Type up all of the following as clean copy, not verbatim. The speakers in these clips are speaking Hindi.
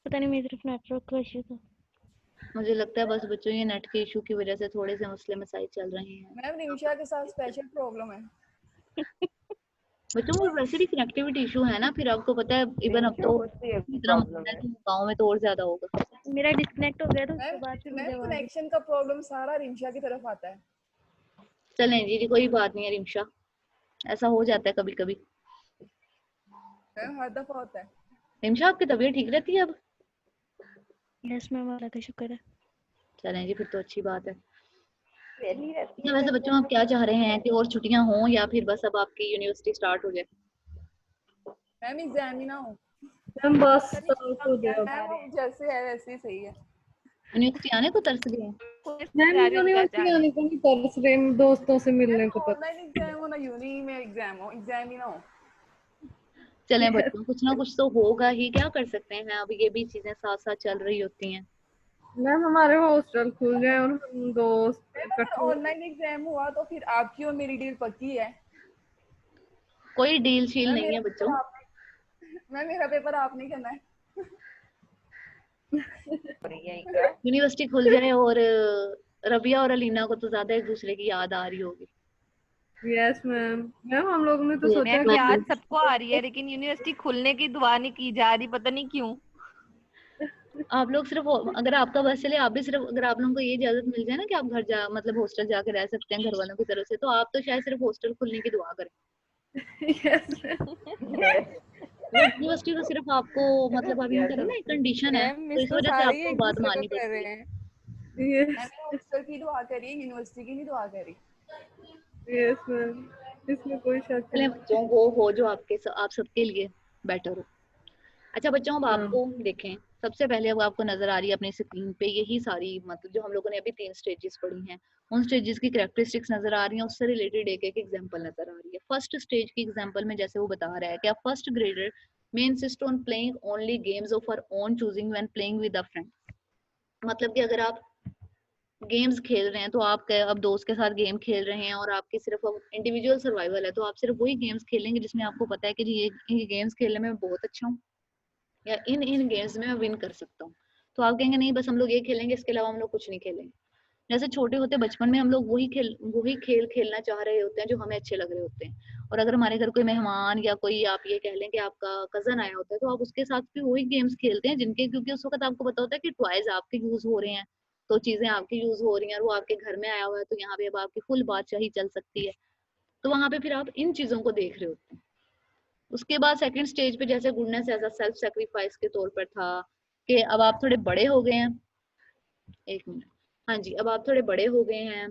पता नहीं मेरी तरफ नेटवर्क का इशू था। मुझे लगता है बस बच्चों ये नेट के इशू की वजह से थोड़े से मसले मसाइल चल रहे हैं। मैम रिंशा के साथ स्पेशल प्रॉब्लम है। बच्चों को वैसे भी कनेक्टिविटी इशू है ना, फिर आपको पता है इवन अब तो इतना मसला है तो गाँव में तो और ज्यादा होगा। मेरा डिस्कनेक्ट हो गया था, उसके मैम बाद फिर मुझे मैम आवाज कनेक्शन का प्रॉब्लम सारा रिंशा की तरफ आता है। चलें जी, कोई बात नहीं है रिमशा, ऐसा हो जाता है कभी कभी। मैम हर दफा होता है। रिमशा आपकी तबीयत ठीक रहती है अब? यस मैम, अल्लाह का शुक्र है। चलें जी, फिर तो अच्छी बात है। रहती अच्छा, है वैसे बच्चों आप क्या चाह रहे हैं कि और छुट्टियां हों या फिर बस अब आपकी यूनिवर्सिटी स्टार्ट हो जाए? मैम एग्जाम ही ना हो। मैम बस स्टार्ट हो जाए अब। मैम जैसे है वैसे ही सही है। यूनिवर्सिटी आने को तरस गए हैं? मैम यूनिवर्सिटी आने को नहीं तरस रहे, दोस्तों से मिलने को तरस। ऑनलाइन एग्जाम हो ना यूनी में एग्जाम हो, एग्जाम ही ना हो। चलें बच्चों, कुछ ना कुछ तो होगा ही, क्या कर सकते हैं, अब ये भी चीजें साथ साथ चल रही होती हैं। मैम हमारे हॉस्टल खुल गए और हम दोस्त मैम अगर इकट्ठे। ऑनलाइन एग्जाम हुआ तो फिर आपकी और मेरी डील पक्की है। कोई डील शील मैम नहीं है बच्चों। मैम मेरा पेपर आपने करना है। यूनिवर्सिटी खुल जाए और रबिया और अलीना को तो ज्यादा एक दूसरे की याद आ रही होगी। Yes ma'am. मैम हम लोग ने तो सोचा मैम कि याद सबको आ रही है, लेकिन यूनिवर्सिटी खुलने की दुआ नहीं की जा रही, पता नहीं क्यों। आप लोग सिर्फ, अगर आपका बस चले, आप भी सिर्फ, अगर आप लोगों को ये इजाजत मिल जाए ना कि आप घर जा, मतलब हॉस्टल जाके रह सकते हैं घर वालों की तरफ से, तो आप तो शायद सिर्फ हॉस्टल खुलने की दुआ करें। यस यूनिवर्सिटी तो सिर्फ आपको, मतलब आप यूं करें ना, एक कंडीशन है, मैम तो मिस इस तो वजह से सारे आपको एक बात दूसरे को माननी कर पड़ती रहे है। हैं। यस मैम हॉस्टल की दुआ करिए, यूनिवर्सिटी की नहीं दुआ करी। यस मैम, इसमें कोई शक चले नहीं। बच्चों, वो हो जो आपके आप सबके लिए बेटर हो। अच्छा बच्चों, अब हाँ आपको देखें, सबसे पहले अब आपको नजर आ रही है अपनी स्क्रीन पे यही सारी, मतलब जो हम लोगों ने अभी 3 स्टेजेस पढ़ी हैं, उन स्टेजेस की कैरेक्टरिस्टिक्स नजर आ रही हैं, उससे रिलेटेड एक एक एग्जांपल नजर आ रही है। फर्स्ट स्टेज की एग्जांपल में जैसे वो बता रहा है कि first grader may insist on playing only games of our own choosing when playing with a friend. मतलब कि अगर आप गेम्स खेल रहे हैं तो आप अब दोस्त के साथ गेम खेल रहे हैं और आपकी सिर्फ अब इंडिविजुअल सर्वाइवल है, तो आप सिर्फ वही गेम्स खेलेंगे जिसमें आपको पता है कि जी ये गेम्स खेलने में बहुत अच्छा हूँ, या इन इन गेम्स में मैं विन कर सकता हूँ। तो आप कहेंगे नहीं बस हम लोग ये खेलेंगे, इसके अलावा हम लोग कुछ नहीं खेलेंगे। जैसे छोटे होते बचपन में हम लोग वही खेल खेलना चाह रहे होते हैं जो हमें अच्छे लग रहे होते हैं, और अगर हमारे घर कोई मेहमान या कोई, आप ये कह लें कि आपका कजन आया होता है, तो आप उसके साथ भी वही गेम्स खेलते हैं जिनके, क्योंकि उस वक्त आपको पता होता है कि टॉयज आपके यूज हो रहे हैं, तो चीजें आपकी यूज हो रही हैं, और वो आपके घर में आया हुआ है, तो यहाँ पे अब आपकी फुल बादशाही चल सकती है। तो वहां पे फिर आप इन चीजों को देख रहे होते हैं। उसके बाद सेकंड स्टेज पे जैसे goodness as a self sacrifice के तौर पर था, कि अब आप थोड़े बड़े हो गए हैं, एक मिनट, हाँ जी, अब आप थोड़े बड़े हो गए हैं,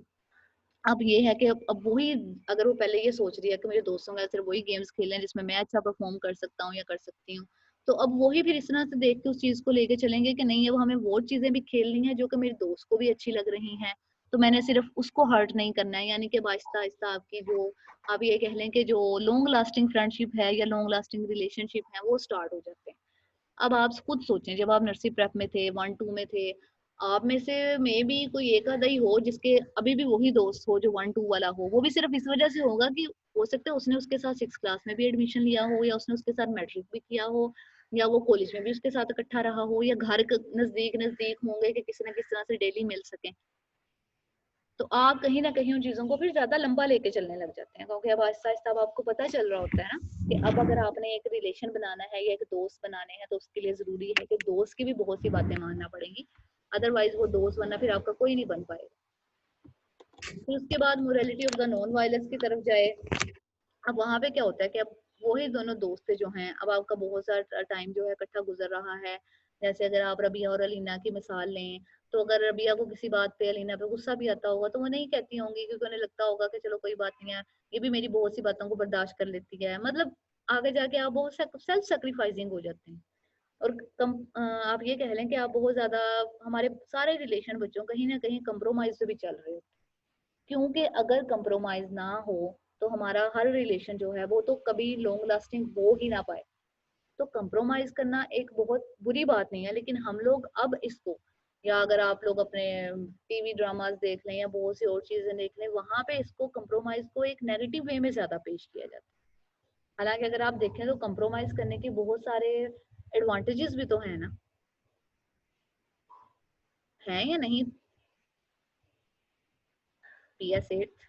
अब ये है कि अब वही, अगर वो पहले ये सोच रही है कि मुझे दोस्तों के साथ सिर्फ वही गेम्स खेलने हैं जिसमें मैं अच्छा परफॉर्म कर सकता हूँ या कर सकती हूँ, तो अब वही फिर इस तरह से देख के उस चीज को लेके चलेंगे कि नहीं, अब हमें वो चीजें भी खेलनी है जो कि मेरे दोस्त को भी अच्छी लग रही हैं, तो मैंने सिर्फ उसको हर्ट नहीं करना है, यानी कि आहिस्ता आहिस्ता आपकी जो, आप ये कह लें कि जो लॉन्ग लास्टिंग फ्रेंडशिप है या लॉन्ग लास्टिंग रिलेशनशिप है वो स्टार्ट हो जाते हैं। अब आप खुद सोचें, जब आप नर्सरी प्रेप में थे, 1 2 में थे, आप में से मे भी कोई एक आधा ही हो जिसके अभी भी वही दोस्त हो जो 1 2 वाला हो, वो भी सिर्फ इस वजह से होगा कि हो सकता है उसने उसके साथ 6 क्लास में भी एडमिशन लिया हो, या उसने उसके साथ मैट्रिक भी किया हो, या वो कॉलेज में भी उसके साथ इकट्ठा रहा हो, या घर के नजदीक नजदीक होंगे कि किसी ना किसी तरह से डेली मिल सके। तो आप कहीं ना कहीं उन चीजों को फिर ज्यादा लंबा लेके चलने लग जाते हैं, क्योंकि अब आहिस्ता आहिस्ता अब आपको पता चल रहा होता है ना कि अब अगर आपने एक रिलेशन बनाना है या एक दोस्त बनाने हैं, तो उसके लिए जरूरी है कि दोस्त की भी बहुत सी बातें मानना पड़ेंगी, अदरवाइज वो दोस्त बनना फिर आपका कोई नहीं बन पाएगा। फिर उसके बाद morality of the non violence की तरफ जाए। अब वहां पे क्या होता है कि अब वही दोनों दोस्त जो हैं, अब आपका बहुत सारा टाइम जो है इकट्ठा गुजर रहा है, जैसे अगर आप रबिया और अलीना की मिसाल लें, तो अगर रबिया को किसी बात पे अलीना पे गुस्सा भी आता होगा तो वो नहीं कहती होंगी, क्योंकि उन्हें लगता होगा कि चलो कोई बात नहीं है, ये भी मेरी बहुत सी बातों को बर्दाश्त कर लेती है, मतलब आगे जाके आप बहुत सेल्फ सेक्रीफाइसिंग हो जाते हैं। और आप ये कह लें कि आप बहुत ज्यादा, हमारे सारे रिलेशन बच्चों कहीं ना कहीं कंप्रोमाइज से भी चल रहे होते हैं, क्योंकि अगर कंप्रोमाइज ना हो तो हमारा हर रिलेशन जो है वो तो कभी लॉन्ग लास्टिंग हो ही ना पाए। तो कंप्रोमाइज करना एक बहुत बुरी बात नहीं है, लेकिन हम लोग अब इसको, या अगर आप लोग अपने टीवी ड्रामास देख लें या बहुत सी और चीजें देख लें, वहां पे इसको कंप्रोमाइज को एक नेगेटिव वे में ज्यादा पेश किया जाता है। हालांकि अगर आप देखें तो कंप्रोमाइज करने के बहुत सारे एडवांटेजेस भी तो है ना, है या नहीं? PS 8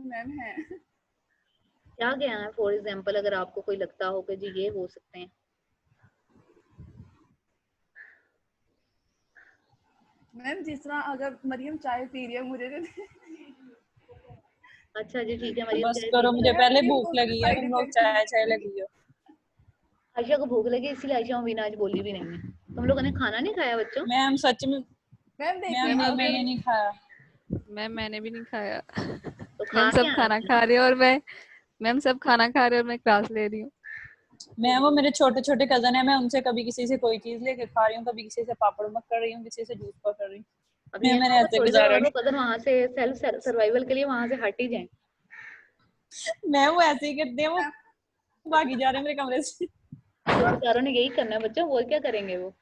मैम है। क्या क्या है फॉर एग्जाम्पल, अगर आपको कोई लगता हो कि जी ये हो सकते हैं? मैम जिस तरह अगर मरियम चाय पी रही है मुझे अच्छा जी ठीक है, तो मरियम बस चाय करो, पी मुझे रही है। पहले भूख लगी है, तुम लोग चाय चाय लगी हो। आयशा को भूख लगी इसलिए आयशा मीना आज बोली भी नहीं है। तुम लोगों ने खाना नहीं खाया बच्चों? मैम सच में, मैम देखिए मैम नहीं, अगर मैंने नहीं खाया। मैंने भी नहीं खाया। तो खा मैम के सब आना खाना था खा ना। रहे हैं और मैम सब खाना खा रहे हैं और मैं क्लास ले रही हूँ। मैं वो मेरे छोटे छोटे कजन है, मैं उनसे कभी किसी से कोई चीज लेके खा रही हूँ, कभी किसी से पापड़ पकड़ रही हूँ, किसी से जूस पकड़ रही हूँ। अब ये मैंने ना ऐसे थोड़ी देर गुजारा बाद वो कदर वहां से सेल्फ सर्वाइवल के लिए वहां से हट ही जाए। मैं वो ऐसे ही करते हैं, वो भागी जा रहे हैं मेरे कमरे से। तो बेचारों ने यही करना है बच्चों, वो क्या करेंगे वो।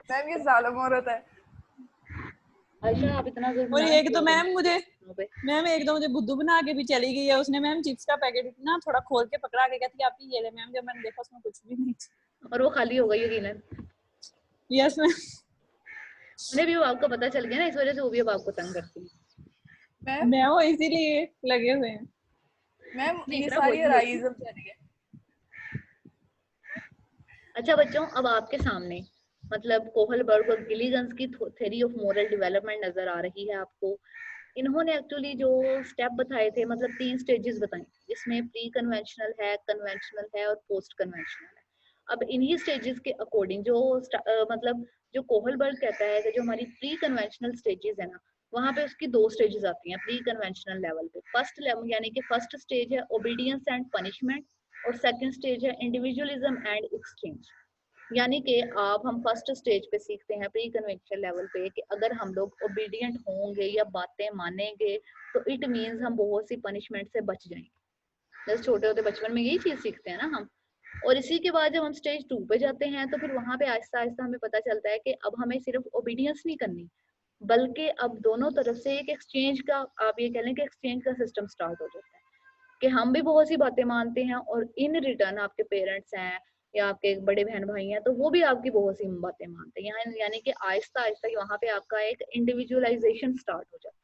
मैम ये जालिम औरत है। आयशा आप इतना जुल्म और ना एक किया तो करो मैम मुझे बच्चों पे। मैम एक तो मुझे बुद्धू बना के भी चली गई है। उसने मैम चिप्स का पैकेट ना थोड़ा खोल के पकड़ा के कहती है आप ही ये ले मैम, जब मैंने देखा उसमें कुछ भी नहीं था। और वो खाली हो गई यकीनन। Yes ma'am. उन्हें भी अब आपका पता चल गया ना, इस वजह से वो भी अब आपको तंग करती है। मैम मैं वो इसीलिए लगे हुए हैं। मैम अपनी ये तरह सारी बोली होगी। राइज्म चल रही है। अच्छा बच्चों, अब आपके सामने मतलब कोहलबर्ग और गिलीगंस की थ्योरी ऑफ मॉरल डेवलपमेंट नजर आ रही है आपको। इन्होंने एक्चुअली जो स्टेप बताए थे, मतलब 3 स्टेजेस बताए, जिसमें प्री कन्वेंशनल है, कन्वेंशनल है और पोस्ट कन्वेंशनल है। अब इन्हीं स्टेजेस के अकॉर्डिंग जो मतलब जो कोहलबर्ग कहता है कि जो हमारी प्री कन्वेंशनल स्टेजेस है ना, वहां पे उसकी 2 स्टेजेस आती हैं प्री कन्वेंशनल लेवल पे। फर्स्ट लेवल यानी कि फर्स्ट स्टेज है ओबीडियंस एंड पनिशमेंट, और सेकंड स्टेज है इंडिविजुअलिज्म एंड एक्सचेंज। यानी कि आप हम फर्स्ट स्टेज पे सीखते हैं प्री कन्वेंशनल लेवल पे कि अगर हम लोग ओबीडियंट होंगे या बातें मानेंगे तो इट मीन्स हम बहुत सी पनिशमेंट से बच जाएंगे। जैसे छोटे होते बचपन में यही चीज सीखते हैं ना हम। और इसी के बाद जब हम स्टेज 2 पे जाते हैं तो फिर वहां पे आहिस्ता आहिस्ता हमें पता चलता है कि अब हमें सिर्फ ओबीडियंस नहीं करनी, बल्कि अब दोनों तरफ से एक एक्सचेंज का, आप ये कह लें कि एक्सचेंज का सिस्टम स्टार्ट हो जाता है कि हम भी बहुत सी बातें मानते हैं और इन रिटर्न आपके पेरेंट्स हैं या आपके बड़े बहन भाई हैं तो वो भी आपकी बहुत सी बातें मानते हैं। यानी कि आहिस्ता आहिस्ता वहां पे आपका एक इंडिविजुअलाइजेशन स्टार्ट हो जाता है।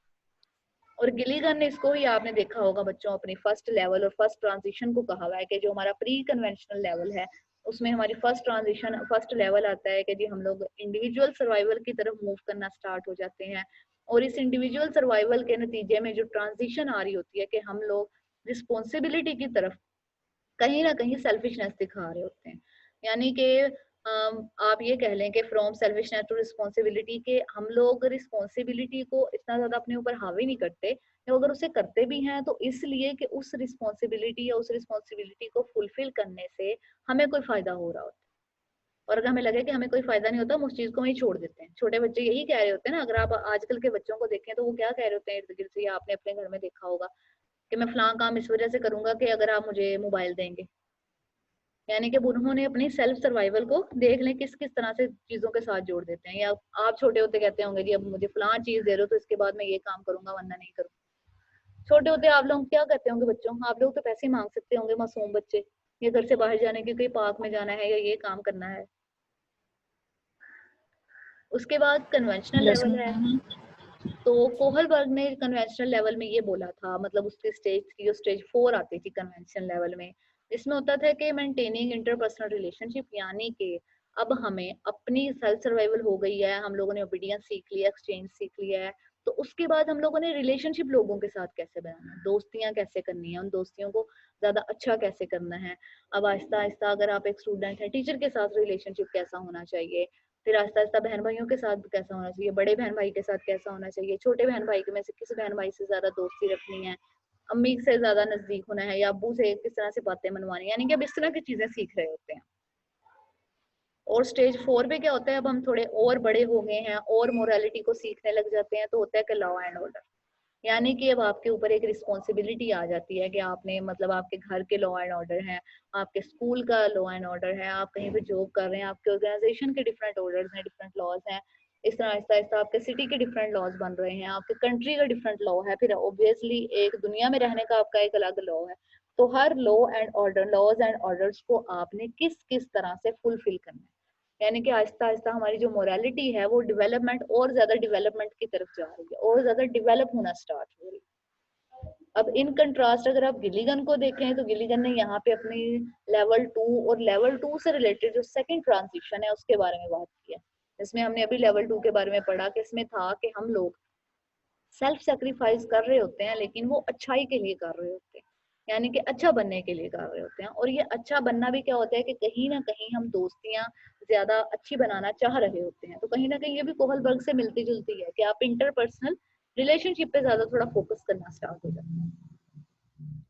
और गिलीगन ने इसको ही आपने देखा होगा बच्चों अपनी फर्स्ट लेवल और फर्स्ट ट्रांजिशन को कहा हुआ है कि जो हमारा प्री कन्वेंशनल लेवल है उसमें हमारी फर्स्ट ट्रांजिशन फर्स्ट लेवल आता है कि जी हम लोग इंडिविजुअल सर्वाइवल की तरफ मूव करना स्टार्ट हो जाते हैं। और इस इंडिविजुअल सर्वाइवल के नतीजे में जो ट्रांजिशन आ रही होती है कि हम लोग रिस्पॉन्सिबिलिटी की तरफ कहीं ना कहीं सेल्फिशनेस दिखा रहे होते हैं। यानी कि आप ये कह लें कि फ्रॉम सेल्फिशनेस टू रिस्पॉन्सिबिलिटी के हम लोग रिस्पॉन्सिबिलिटी को इतना ज्यादा अपने ऊपर हावी नहीं करते, तो अगर उसे करते भी हैं तो इसलिए कि उस रिस्पॉन्सिबिलिटी या उस रिस्पॉन्सिबिलिटी को फुलफिल करने से हमें कोई फायदा हो रहा होता है। और अगर हमें लगे कि हमें कोई फायदा नहीं होता हम उस चीज को वहीं छोड़ देते हैं। छोटे बच्चे यही कह रहे होते हैं ना, अगर आप आजकल के बच्चों को देखें तो वो क्या कह रहे होते हैं इर्द गिर्द से, या आपने अपने घर में देखा होगा कि मैं फलां काम इस वजह से करूंगा कि अगर आप मुझे मोबाइल देंगे। यानी कि उन्होंने अपनी सेल्फ सर्वाइवल को देख लें किस किस तरह से चीजों के साथ जोड़ देते हैं। या आप छोटे होते कहते होंगे जी अब मुझे फलां चीज दे रहे हो तो इसके बाद मैं ये काम करूंगा वरना नहीं करूंगा। छोटे होते आप लोग क्या कहते होंगे बच्चों, आप लोग तो पैसे मांग सकते होंगे मासूम बच्चे, ये घर से बाहर जाने की, कोई पार्क में जाना है या ये काम करना है। उसके बाद कन्वेंशनल यस लेवल है। मैम। तो कोहलबर्ग ने कन्वेंशनल लेवल में ये बोला था, मतलब उसकी स्टेज थी जो स्टेज 4 आती थी कन्वेंशनल लेवल में। इसमें होता था कि मेंटेनिंग इंटरपर्सनल रिलेशनशिप, यानी कि अब हमें अपनी सेल्फ सर्वाइवल हो गई है, हम लोगों ने ओबीडियंस सीख लिया, एक्सचेंज सीख लिया है, तो उसके बाद हम लोगों ने रिलेशनशिप लोगों के साथ कैसे बनाना है, दोस्तियां कैसे करनी है, उन दोस्तियों को ज्यादा अच्छा कैसे करना है। अब आहिस्ता आहिस्ता अगर आप एक स्टूडेंट है, टीचर के साथ रिलेशनशिप कैसा होना चाहिए, फिर आहिस्ता आहिस्ता बहन भाइयों के साथ कैसा होना चाहिए, बड़े बहन भाई के साथ कैसा होना चाहिए, छोटे बहन भाई में से किस बहन भाई से ज्यादा दोस्ती रखनी है, अम्मी से ज्यादा नजदीक होना है या अब्बू से किस तरह से बातें मनवानी है। यानी कि अब इस तरह की चीजें सीख रहे होते हैं। और स्टेज 4 पे क्या होता है, अब हम थोड़े और बड़े हो गए हैं और मोरालिटी को सीखने लग जाते हैं, तो होता है कि लॉ एंड ऑर्डर। यानी कि अब आपके ऊपर एक रिस्पॉन्सिबिलिटी आ जाती है कि आपने मतलब आपके घर के लॉ एंड ऑर्डर हैं, आपके स्कूल का लॉ एंड ऑर्डर है, आप कहीं पे जॉब कर रहे हैं, आपके ऑर्गेनाइजेशन के डिफरेंट ऑर्डर्स हैं, डिफरेंट लॉज हैं। इस तरह आहिस्ता आहिस्ता आपके सिटी के डिफरेंट लॉज बन रहे हैं, आपके कंट्री का डिफरेंट लॉ है, फिर ऑब्वियसली एक दुनिया में रहने का आपका एक अलग लॉ है। तो हर लॉज एंड ऑर्डर्स को आपने किस किस तरह से फुलफिल करना है, यानी कि आहिस्ता आहिस्ता हमारी जो मोरालिटी है वो डेवलपमेंट और ज्यादा डेवलपमेंट की तरफ जा रही है और ज्यादा डेवलप होना स्टार्ट हो रही है। अब इन कंट्रास्ट अगर आप गिलीगन को देखें तो गिलीगन ने यहाँ पे अपनी लेवल 2 और लेवल 2 से रिलेटेड जो सेकंड ट्रांजिशन है उसके बारे में बात की है। इसमें हमने अभी लेवल 2 के बारे में पढ़ा कि इसमें था कि हम लोग सेल्फ सेक्रीफाइस कर रहे होते हैं लेकिन वो अच्छाई के लिए कर रहे होते हैं, यानी कि अच्छा बनने के लिए कर रहे होते हैं। और ये अच्छा बनना भी क्या होता है कि कहीं ना कहीं हम दोस्तियां ज्यादा अच्छी बनाना चाह रहे होते हैं। तो कहीं ना कहीं ये भी कोहलबर्ग से मिलती जुलती है कि आप इंटरपर्सनल रिलेशनशिप पे ज्यादा थोड़ा फोकस करना स्टार्ट हो जाता है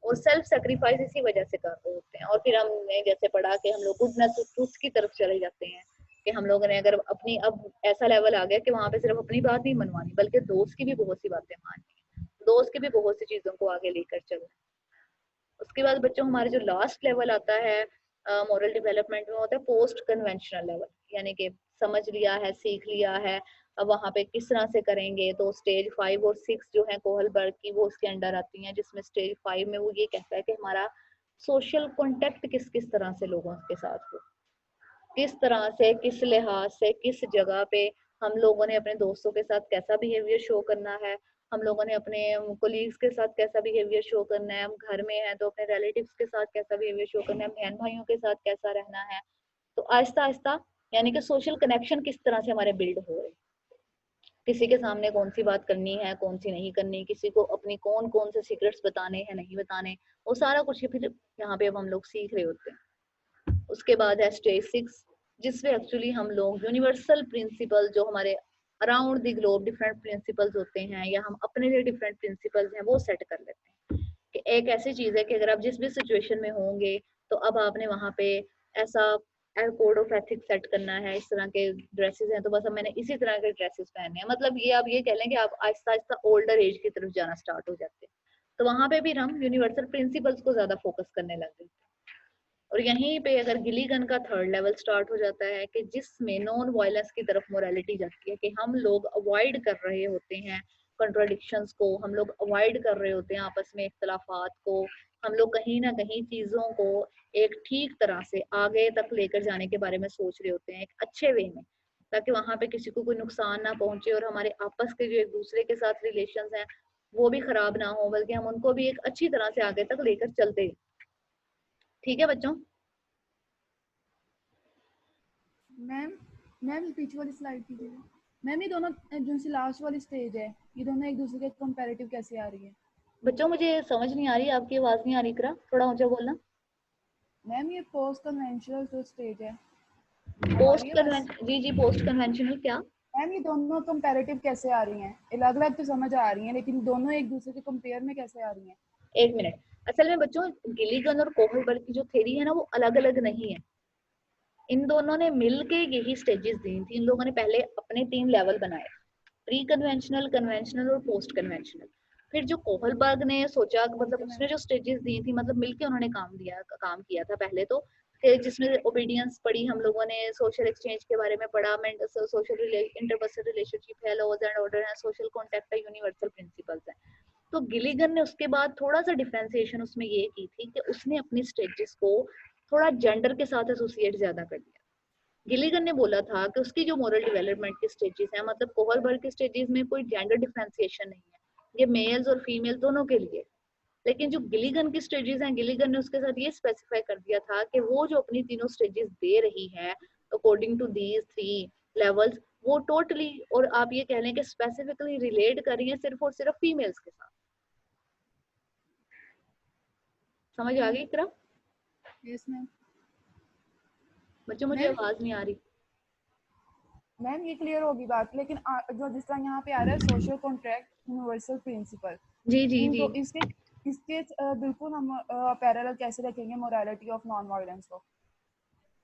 और सेल्फ सेक्रीफाइस इसी वजह से कर रहे होते हैं। और फिर हमने जैसे पढ़ा कि हम लोग गुडनेस ट्रूथ की तरफ चले जाते हैं कि हम लोगों ने अगर अपनी अब ऐसा लेवल आ गया कि वहां पे सिर्फ अपनी बात नहीं मनवानी बल्कि दोस्त की भी बहुत सी बातें माननी है, दोस्त की भी बहुत सी चीजों को आगे लेकर चलना। उसके बाद बच्चों हमारे जो लास्ट लेवल आता है मॉरल डेवलपमेंट में होता है पोस्ट कन्वेंशनल लेवल, यानी कि समझ लिया है, सीख लिया है, अब वहां पे किस तरह से करेंगे। तो स्टेज 5 और 6 जो है कोहलबर्ग की वो उसके अंडर आती हैं, जिसमें स्टेज 5 में वो ये कहता है कि हमारा सोशल कॉन्टेक्ट किस किस तरह से लोगों के साथ हो, किस तरह से, किस लिहाज से, किस जगह पे हम लोगों ने अपने दोस्तों के साथ कैसा बिहेवियर शो करना है, हम लोगों ने अपने कोलीग्स के साथ कैसा बिहेवियर शो करना है, हम घर में हैं तो अपने रिलेटिव्स के साथ कैसा बिहेवियर शो करना है, बहन भाइयों के साथ कैसा रहना है। तो आहिस्ता आहिस्ता यानी कि सोशल कनेक्शन किस तरह से हमारे बिल्ड हो रहे हैं, किसी के सामने कौन सी बात करनी है, कौन सी नहीं करनी, किसी को अपनी कौन कौन से सीक्रेट्स बताने हैं, नहीं बताने, वो सारा कुछ फिर यहाँ पे अब हम लोग सीख रहे होते हैं। उसके बाद है स्टेज 6 जिसमें एक्चुअली हम लोग यूनिवर्सल प्रिंसिपल जो हमारे around the globe different principles होते हैं या हम अपने लिए डिफरेंट प्रिंसिपल्स हैं वो सेट कर लेते हैं कि एक ऐसी चीज है कि अगर आप जिस भी सिचुएशन में होंगे तो अब आपने वहां पे ऐसा कोड ऑफ एथिक्स सेट करना है, इस तरह के ड्रेसेस हैं तो बस अब मैंने इसी तरह के ड्रेसेस पहनने हैं। मतलब ये आप ये कह लें कि आप आहिस्ता आहिस्ता ओल्डर एज की तरफ जाना स्टार्ट हो जाते हैं। तो वहां पे भी हम यूनिवर्सल प्रिंसिपल्स को ज्यादा फोकस करने लग गए। और यहीं पे अगर गिलीगन का थर्ड लेवल स्टार्ट हो जाता है कि जिसमें नॉन वायलेंस की तरफ मोरालिटी जाती है कि हम लोग अवॉइड कर रहे होते हैं कॉन्ट्राडिक्शंस को, हम लोग अवॉइड कर रहे होते हैं आपस में इख्तलाफात को, हम लोग कहीं ना कहीं चीज़ों को एक ठीक तरह से आगे तक लेकर जाने के बारे में सोच रहे होते हैं एक अच्छे वे में, ताकि वहां पे किसी को कोई नुकसान ना पहुंचे और हमारे आपस के जो एक दूसरे के साथ रिलेशंस हैं वो भी खराब ना हो, बल्कि हम उनको भी एक अच्छी तरह से आगे तक लेकर चलते। ठीक है बच्चों? मैम मैम पीछे वाली स्लाइड कीजिए मैम। ये दोनों जो सी लास्ट वाली स्टेज है ये दोनों एक दूसरे के कंपैरेटिव कैसे आ रही है? बच्चों मुझे समझ नहीं आ रही, आपकी आवाज नहीं आ रही, करा थोड़ा ऊंचा बोलना। मैम ये पोस्ट कन्वेंशनल जो स्टेज है पोस्ट कन्वेंशन, जी जी पोस्ट कन्वेंशनल क्या? मैम ये दोनों कंपैरेटिव कैसे आ रही हैं? अलग अलग तो समझ आ रही हैं लेकिन दोनों एक दूसरे के कंपेयर में कैसे आ रही हैं? एक मिनट, असल में बच्चों गिलीगन और कोहलबर्ग की जो थ्योरी है ना वो अलग अलग नहीं है, इन दोनों ने मिलके यही स्टेजेस दी थी। इन लोगों ने पहले अपने 3 लेवल बनाए, प्री कन्वेंशनल, कन्वेंशनल और पोस्ट कन्वेंशनल। फिर जो कोहलबर्ग ने सोचा, मतलब उसने जो स्टेजेस दी थी, मतलब मिलके उन्होंने काम किया था पहले तो, जिसमें ओबीडियंस पढ़ी हम लोगों ने, सोशल एक्सचेंज के बारे में पढ़ा, सोशल इंटरपर्सनल रिलेशनशिप है, लॉज एंड ऑर्डर है, सोशल कॉन्टेक्ट है, यूनिवर्सल प्रिंसिपल्स है। तो गिलीगन ने उसके बाद थोड़ा सा डिफरेंशिएशन उसमें ये की थी कि उसने अपनी स्टेजेस को थोड़ा जेंडर के साथ एसोसिएट ज्यादा कर दिया। गिलीगन ने बोला था कि उसकी जो मॉरल डेवलपमेंट की स्टेजेस हैं, मतलब कोहलबर्ग की स्टेजेस में कोई जेंडर डिफरेंशिएशन नहीं है, ये मेल्स और फीमेल दोनों के लिए। लेकिन जो गिलीगन की स्टेजेस हैं, गिलीगन ने उसके साथ ये स्पेसिफाई कर दिया था कि वो जो अपनी तीनों स्टेजेस दे रही है अकॉर्डिंग टू दीज 3 लेवल्स, वो टोटली और आप ये कह लें कि स्पेसिफिकली रिलेट कर रही है सिर्फ और सिर्फ फीमेल्स के साथ। समझ आ गई इकरा? Yes ma'am. बच्चों मुझे आवाज नहीं आ रही। मैम ये क्लियर होगी बात, लेकिन जो जिस तरह यहाँ पे आ रहा है सोशल कॉन्ट्रैक्ट यूनिवर्सल प्रिंसिपल, जी जी जी, तो इसके बिल्कुल हम पैरेलल कैसे रखेंगे मोरालिटी ऑफ नॉन वायलेंस को?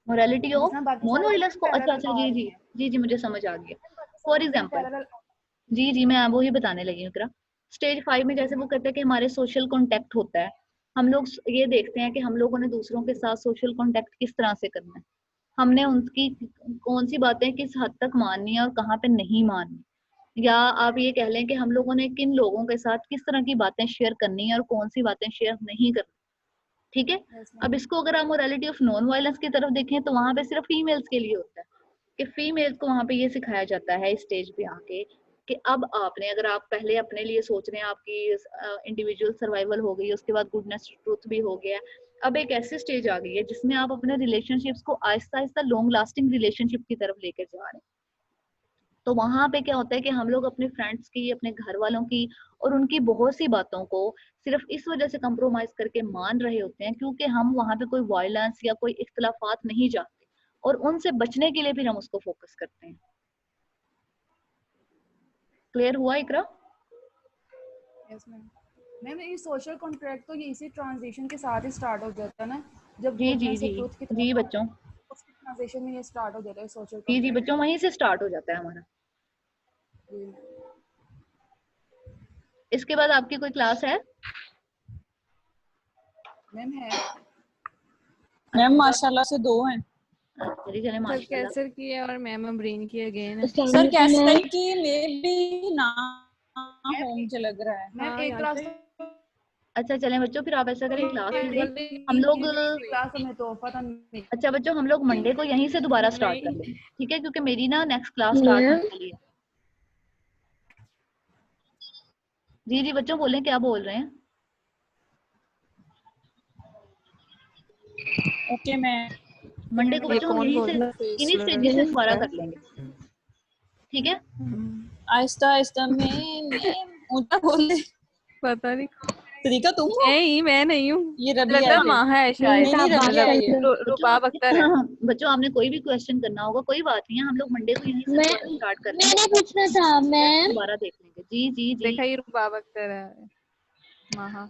मोरालिटी ऑफ नॉन वायलेंस को, अच्छा अच्छा, जी जी जी जी मुझे समझ आ गया। फॉर एग्जांपल, जी जी मैं वो ही बताने लगी हूँ इकरा। स्टेज 5 में जैसे वो कहते हैं कि हमारे सोशल कॉन्टेक्ट होता है, हम लोग ये देखते हैं कि हम लोगों ने दूसरों के साथ सोशल कॉन्टेक्ट किस तरह से करना है। हमने उनकी कौन सी बातें किस हद तक माननी है और कहाँ पे नहीं माननी, या आप ये कह लें कि हम लोगों ने किन लोगों के साथ किस तरह की बातें शेयर करनी है और कौन सी बातें शेयर नहीं करनी। ठीक है, Yes, अब ma'am. इसको अगर आप मोरालिटी ऑफ नॉन वायलेंस की तरफ देखें तो वहां पे सिर्फ फीमेल्स के लिए होता है कि फीमेल्स को वहां पे ये सिखाया जाता है इस स्टेज पे आके कि अब आपने, अगर आप पहले अपने लिए सोच रहे हैं, आपकी इंडिविजुअल सर्वाइवल हो गई, उसके बाद गुडनेस ट्रूथ भी हो गया, अब एक ऐसी स्टेज आ गई है जिसमें आप अपने रिलेशनशिप्स को Aahista Aahista long lasting relationship की तरफ लेकर जा रहे हैं। तो वहां पे क्या होता है कि हम लोग अपने फ्रेंड्स की, अपने घर वालों की और उनकी बहुत सी बातों को सिर्फ इस वजह से कंप्रोमाइज करके मान रहे होते हैं क्योंकि हम वहां पे कोई वायलेंस या कोई इख्तलाफात नहीं चाहते, और उनसे बचने के लिए फिर हम उसको फोकस करते हैं। क्लियर हुआ इकरा? Yes ma'am. मैम ये सोशल कॉन्ट्रैक्ट तो ये इसी ट्रांजिशन के साथ ही स्टार्ट हो जाता है ना, जब जी जी goodness से जी truth की जी तरफ बच्चों, उसकी ट्रांजिशन में ये स्टार्ट हो जाता है सोशल जी जी कॉन्ट्रैक्ट। बच्चों, वहीं से स्टार्ट हो जाता है हमारा। इसके बाद आपकी कोई क्लास है? मैम है। मैम माशाल्लाह से 2 हैं। चलिए चले सर माशाल्लाह। कैसर की है और मैम अब्रीन की अगेन है। सर कैसे की मे भी ना हो मुझे लग रहा है। मैम हाँ, एक यहाँ क्लास पे अच्छा चलें बच्चों, फिर आप ऐसा करें क्लास लीजिए हम हम लोग। क्लास हमें तोहफा था नहीं। अच्छा बच्चों, हम लोग मंडे को यहीं से दोबारा स्टार्ट कर नहीं। लेंगे, ठीक है, क्योंकि मेरी ना नेक्स्ट क्लास स्टार्ट होने वाली है। जी जी बच्चों बोलें, क्या बोल रहे हैं? ओके मैं मंडे को ये बच्चों हम कौन यहीं बोल से रहा है? इन्हीं स्टेजेस से दोबारा कर लेंगे, ठीक है? आहिस्ता आहिस्ता मैं ऊंचा बोल दे। पता नहीं तरीका तुम हो? मैं नहीं हूँ, ये लगता रबिया है है। माँ है शायद, नहीं रबिया है ये। रुबाब अख्तर है। बच्चों आपने कोई भी क्वेश्चन करना होगा, कोई बात नहीं है, हम लोग मंडे को यहीं से दोबारा स्टार्ट कर लेंगे। मैंने पूछना था मैम। दोबारा देख लेंगे। जी जी जी देखा ये रुबाब अख्तर है। माहा